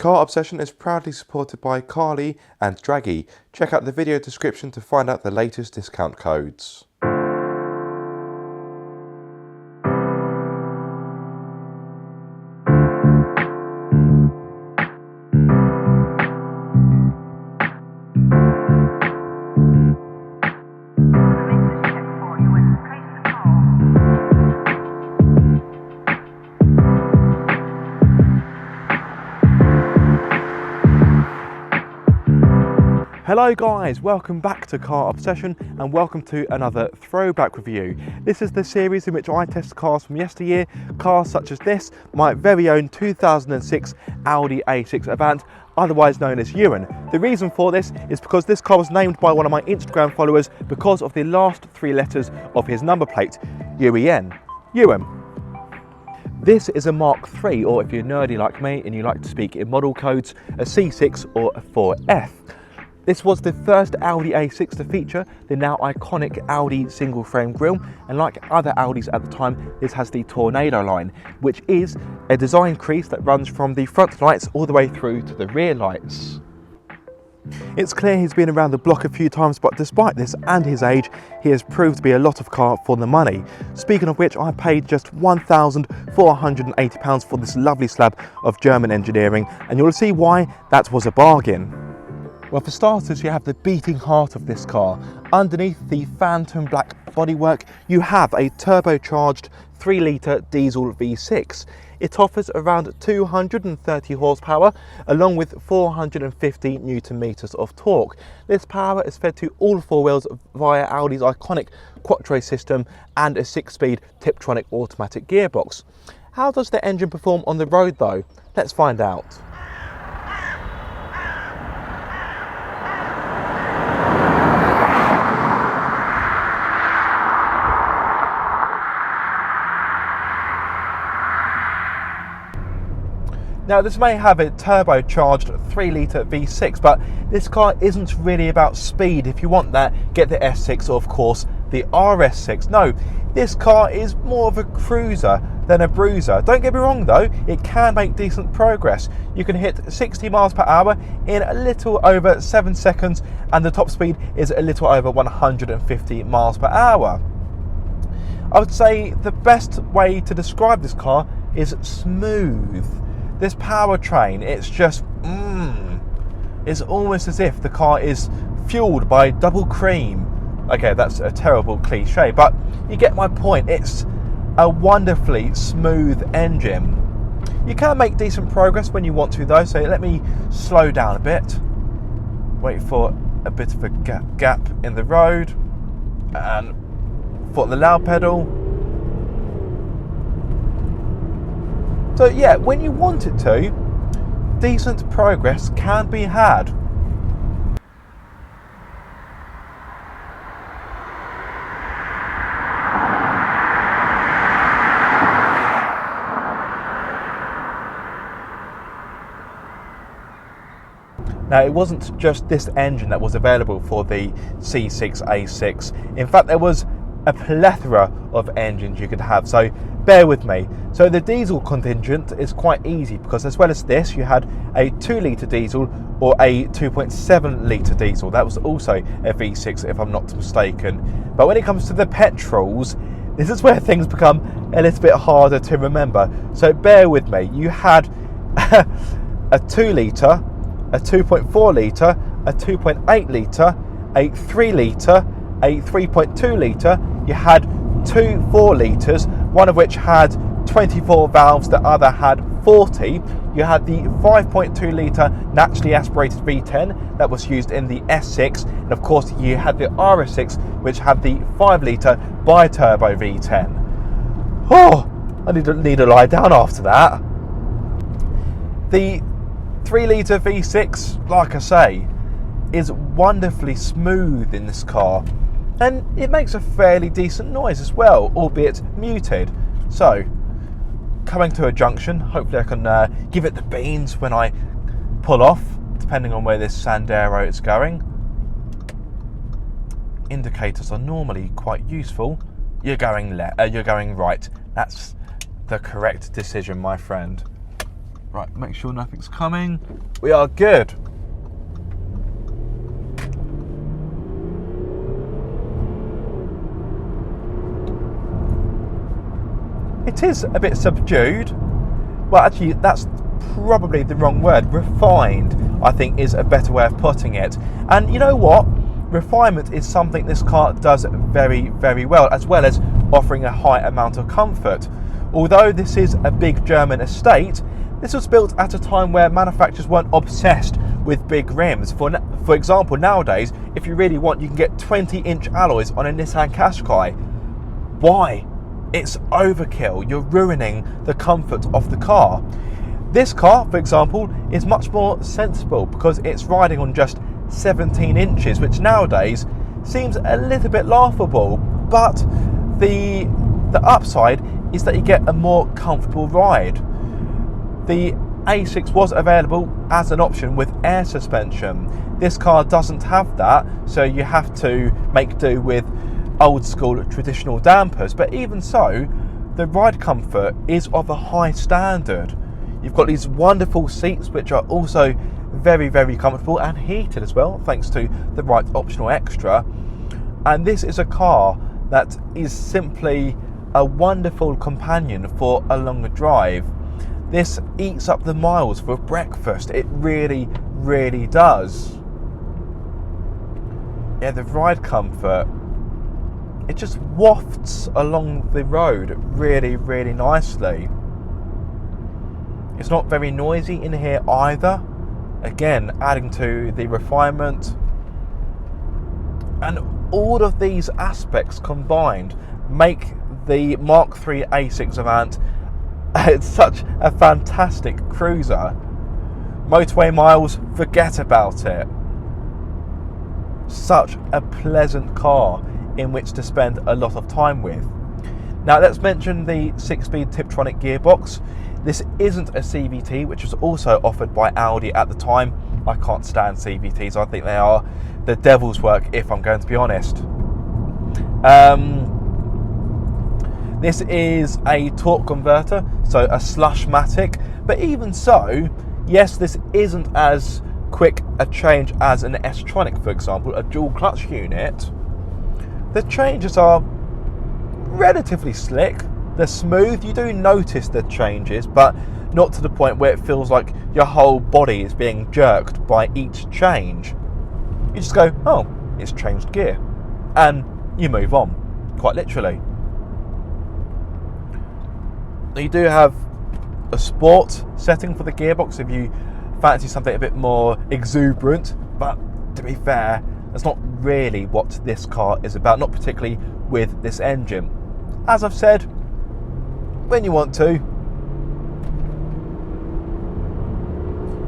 Car Obsession is proudly supported by Carly and Draggy. Check out the video description to find out the latest discount codes. Hello guys, welcome back to Car Obsession and welcome to another throwback review. This is the series in which I test cars from yesteryear, cars such as this, my very own 2006 Audi A6 Avant, otherwise known as Ewan. The reason for this is because this car was named by one of my Instagram followers because of the last three letters of his number plate, Ewan. Ewan. This is a Mark III, or if you're nerdy like me and you like to speak in model codes, a C6 or a 4F. This was the first Audi A6 to feature the now iconic Audi single frame grille, and like other Audis at the time, this has the Tornado line, which is a design crease that runs from the front lights all the way through to the rear lights. It's clear he's been around the block a few times, but despite this and his age, he has proved to be a lot of car for the money. Speaking of which, I paid just £1,480 for this lovely slab of German engineering, and you'll see why that was a bargain. Well, for starters, you have the beating heart of this car. Underneath the phantom black bodywork, you have a turbocharged 3-litre diesel V6. It offers around 230 horsepower, along with 450 newton meters of torque. This power is fed to all four wheels via Audi's iconic quattro system and a 6-speed Tiptronic automatic gearbox. How does the engine perform on the road though? Let's find out. Now, this may have a turbocharged 3-litre V6, but this car isn't really about speed. If you want that, get the S6 or, of course, the RS6. No, this car is more of a cruiser than a bruiser. Don't get me wrong though, it can make decent progress. You can hit 60 miles per hour in a little over 7 seconds, and the top speed is a little over 150 miles per hour. I would say the best way to describe this car is smooth. This powertrain, it's just, it's almost as if the car is fueled by double cream. Okay, that's a terrible cliche, but you get my point. It's a wonderfully smooth engine. You can make decent progress when you want to though, so let me slow down a bit. Wait for a bit of a gap in the road, and for the loud pedal. So yeah, when you want it to, decent progress can be had. Now, it wasn't just this engine that was available for the C6 A6. In fact, there was a plethora of engines you could have, so bear with me. So the diesel contingent is quite easy because as well as this, you had a 2-litre diesel or a 2.7 litre diesel. That was also a V6 if I'm not mistaken. But when it comes to the petrols, this is where things become a little bit harder to remember. So bear with me. You had a 2-litre, a 2.4 litre, a 2.8 litre, a 3 litre, a 3.2 litre. You had 2 4 litres, one of which had 24 valves, the other had 40. You had the 5.2 litre naturally aspirated V10 that was used in the S6, and of course you had the RS6 which had the 5 litre bi-turbo V10. Oh, I need to lie down after that. The 3 litre V6, like I say, is wonderfully smooth in this car, and it makes a fairly decent noise as well, albeit muted. So, coming to a junction, hopefully I can give it the beans when I pull off, depending on where this Sandero is going. Indicators are normally quite useful. You're going right. That's the correct decision, my friend. Right, make sure nothing's coming. We are good. It is a bit subdued. Well, actually, that's probably the wrong word. Refined, I think, is a better way of putting it. And you know what? Refinement is something this car does very, very well as offering a high amount of comfort. Although this is a big German estate, this was built at a time where manufacturers weren't obsessed with big rims. For example, nowadays, if you really want, you can get 20-inch alloys on a Nissan Qashqai. Why? It's overkill. You're ruining the comfort of the car. This car, for example, is much more sensible because it's riding on just 17 inches, which nowadays seems a little bit laughable. But the upside is that you get a more comfortable ride. The A6 was available as an option with air suspension. This car doesn't have that, so you have to make do with old school traditional dampers. But even so, the ride comfort is of a high standard. You've got these wonderful seats which are also very, very comfortable and heated as well, thanks to the right optional extra. And this is a car that is simply a wonderful companion for a longer drive. This eats up the miles for breakfast. It really, really does. Yeah, the ride comfort, it just wafts along the road really, really nicely. It's not very noisy in here either. Again, adding to the refinement. And all of these aspects combined make the Mark III A6 Avant it's such a fantastic cruiser. Motorway miles, forget about it. Such a pleasant car in which to spend a lot of time with. Now let's mention the 6-speed Tiptronic gearbox. This isn't a CVT, which was also offered by Audi at the time. I can't stand CVTs. I think they are the devil's work, if I'm going to be honest. This is a torque converter, so a slush-matic. But even so, yes, this isn't as quick a change as an S-Tronic, for example, a dual clutch unit. The changes are relatively slick. They're smooth. You do notice the changes, but not to the point where it feels like your whole body is being jerked by each change. You just go, oh, it's changed gear, and you move on, quite literally. You do have a sport setting for the gearbox if you fancy something a bit more exuberant, but to be fair, that's not really what this car is about, not particularly with this engine. As I've said, when you want to,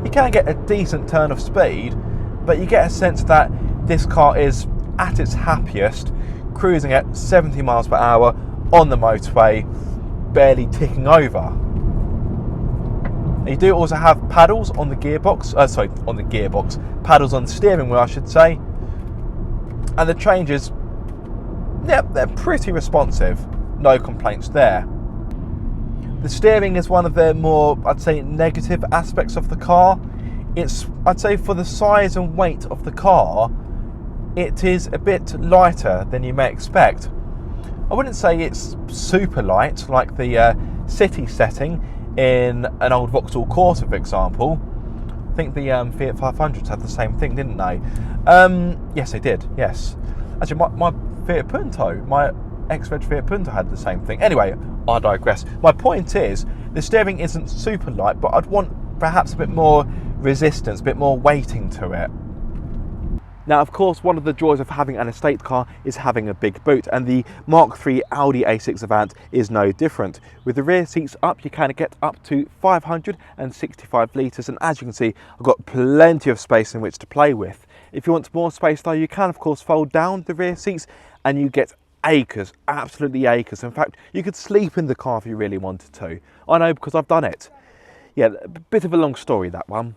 you can get a decent turn of speed, but you get a sense that this car is at its happiest cruising at 70 miles per hour on the motorway, barely ticking over. You do also have paddles on the gearbox, paddles on the steering wheel I should say, and the changes, yep, they're pretty responsive, no complaints there. The steering is one of the more, I'd say, negative aspects of the car. It's, I'd say, for the size and weight of the car, it is a bit lighter than you may expect. I wouldn't say it's super light like the city setting in an old Vauxhall Corsa, for example. I think the Fiat 500s had the same thing, didn't they? Yes, they did, yes. Actually, my Fiat Punto, my ex-reg Fiat Punto had the same thing. Anyway, I digress. My point is, the steering isn't super light, but I'd want perhaps a bit more resistance, a bit more weighting to it. Now, of course, one of the joys of having an estate car is having a big boot, and the Mark III Audi A6 Avant is no different. With the rear seats up, you can get up to 565 litres, and as you can see, I've got plenty of space in which to play with. If you want more space though, you can of course fold down the rear seats and you get acres, absolutely acres. In fact, you could sleep in the car if you really wanted to. I know, because I've done it. Yeah, a bit of a long story, that one.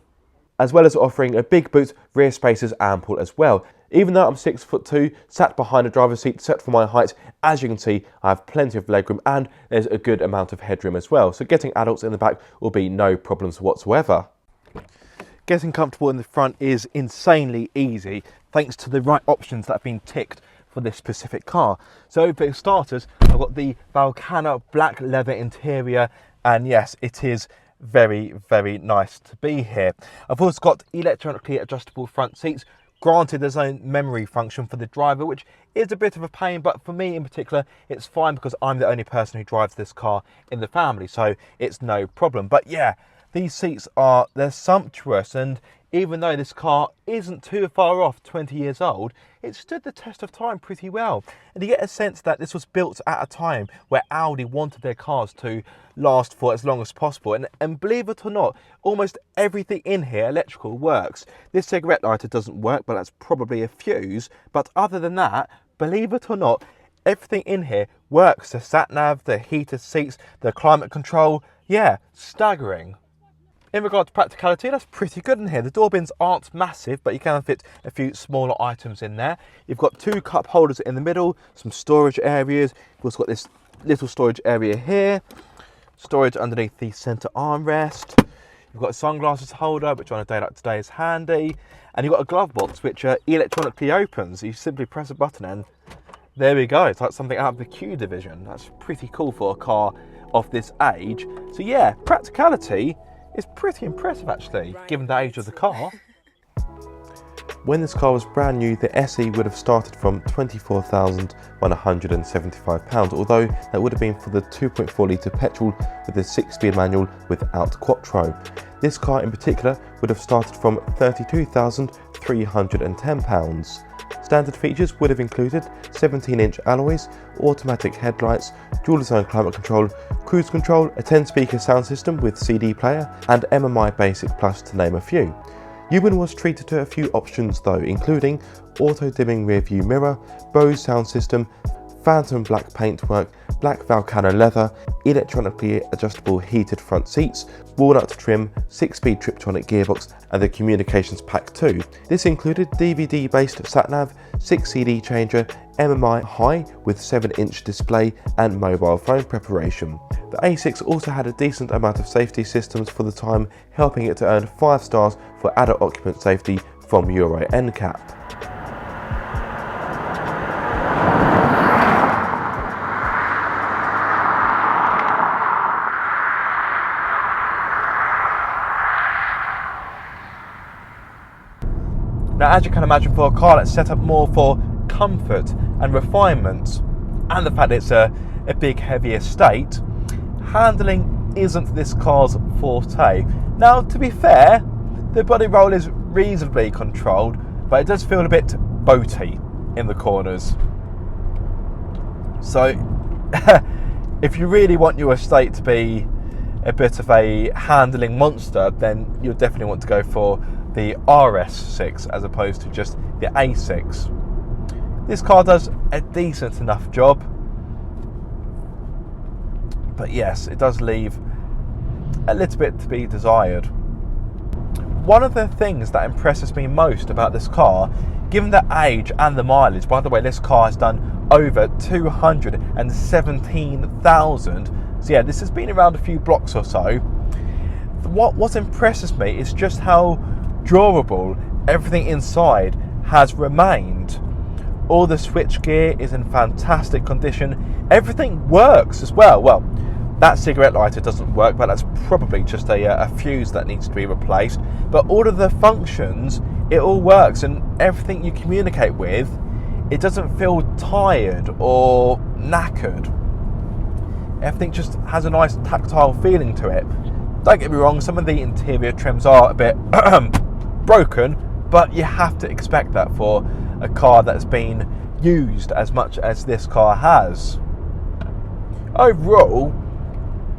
As well as offering a big boot, rear space is ample as well. Even though I'm 6'2", sat behind the driver's seat set for my height, as you can see, I have plenty of legroom and there's a good amount of headroom as well. So getting adults in the back will be no problems whatsoever. Getting comfortable in the front is insanely easy, thanks to the right options that have been ticked for this specific car. So for starters, I've got the Volcano black leather interior, and yes, it is very, very nice to be here. I've also got electronically adjustable front seats. Granted, there's no memory function for the driver, which is a bit of a pain, but for me in particular, it's fine because I'm the only person who drives this car in the family, so it's no problem. But yeah, these seats they're sumptuous, and even though this car isn't too far off 20 years old, it stood the test of time pretty well. And you get a sense that this was built at a time where Audi wanted their cars to last for as long as possible. And believe it or not, almost everything in here electrical works. This cigarette lighter doesn't work, but that's probably a fuse. But other than that, believe it or not, everything in here works. The sat nav, the heated seats, the climate control. Yeah, staggering. In regard to practicality, that's pretty good in here. The door bins aren't massive, but you can fit a few smaller items in there. You've got 2 cup holders in the middle, some storage areas. You've also got this little storage area here, storage underneath the centre armrest. You've got a sunglasses holder, which on a day like today is handy. And you've got a glove box, which electronically opens. You simply press a button and there we go. It's like something out of the Q division. That's pretty cool for a car of this age. So yeah, practicality is pretty impressive actually, given the age of the car. When this car was brand new, the SE would have started from £24,175, although that would have been for the 2.4 litre petrol with a 6-speed manual without quattro. This car in particular would have started from £32,310. Standard features would have included 17-inch alloys, automatic headlights, dual zone climate control, cruise control, a 10-speaker sound system with CD player, and MMI Basic Plus, to name a few. Ewan was treated to a few options though, including auto-dimming rear view mirror, Bose sound system, phantom black paintwork, black Volcano leather, electronically adjustable heated front seats, walnut trim, 6-speed Tiptronic gearbox, and the communications pack too. This included DVD-based sat-nav, 6 CD changer, MMI high with 7-inch display, and mobile phone preparation. The A6 also had a decent amount of safety systems for the time, helping it to earn 5 stars for adult occupant safety from Euro NCAP. Now, as you can imagine, for a car that's set up more for comfort and refinement, and the fact it's a big heavy estate, handling isn't this car's forte. Now, to be fair, the body roll is reasonably controlled, but it does feel a bit boaty in the corners. So, if you really want your estate to be a bit of a handling monster, then you'll definitely want to go for the RS6 as opposed to just the A6. This car does a decent enough job, but yes, it does leave a little bit to be desired. One of the things that impresses me most about this car, given the age and the mileage, by the way, this car has done over 217,000, so yeah, this has been around a few blocks or so. What impresses me is just how durable everything inside has remained. All the switchgear is in fantastic condition. Everything works as well. Well, that cigarette lighter doesn't work, but that's probably just a fuse that needs to be replaced. But all of the functions, it all works, and everything you communicate with, it doesn't feel tired or knackered. Everything just has a nice tactile feeling to it. Don't get me wrong, some of the interior trims are a bit broken, but you have to expect that for a car that's been used as much as this car has. Overall,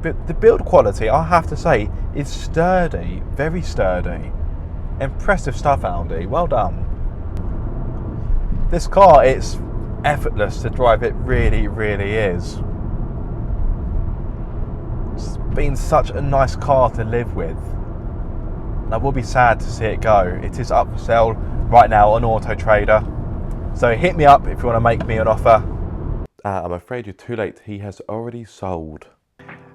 the build quality, I have to say, is sturdy, very sturdy. Impressive stuff, Audi, well done. This car, it's effortless to drive, it really, really is. It's been such a nice car to live with. I will be sad to see it go. It is up for sale right now on Auto Trader. So hit me up if you want to make me an offer. I'm afraid you're too late. He has already sold.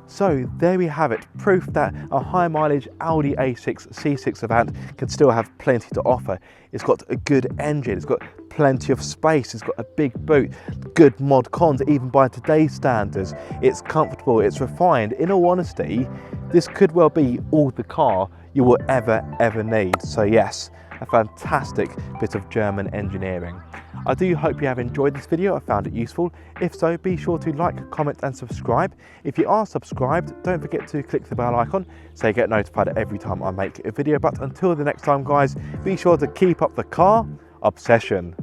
So there we have it, proof that a high mileage Audi A6 C6 Avant can still have plenty to offer. It's got a good engine, it's got plenty of space, it's got a big boot, good mod cons even by today's standards. It's comfortable, it's refined. In all honesty, this could well be all the car you will ever need. So yes, a fantastic bit of German engineering. I do hope you have enjoyed this video. I found it useful. If so, be sure to like, comment and subscribe. If you are subscribed, don't forget to click the bell icon so you get notified every time I make a video. But until the next time guys, be sure to keep up the car obsession.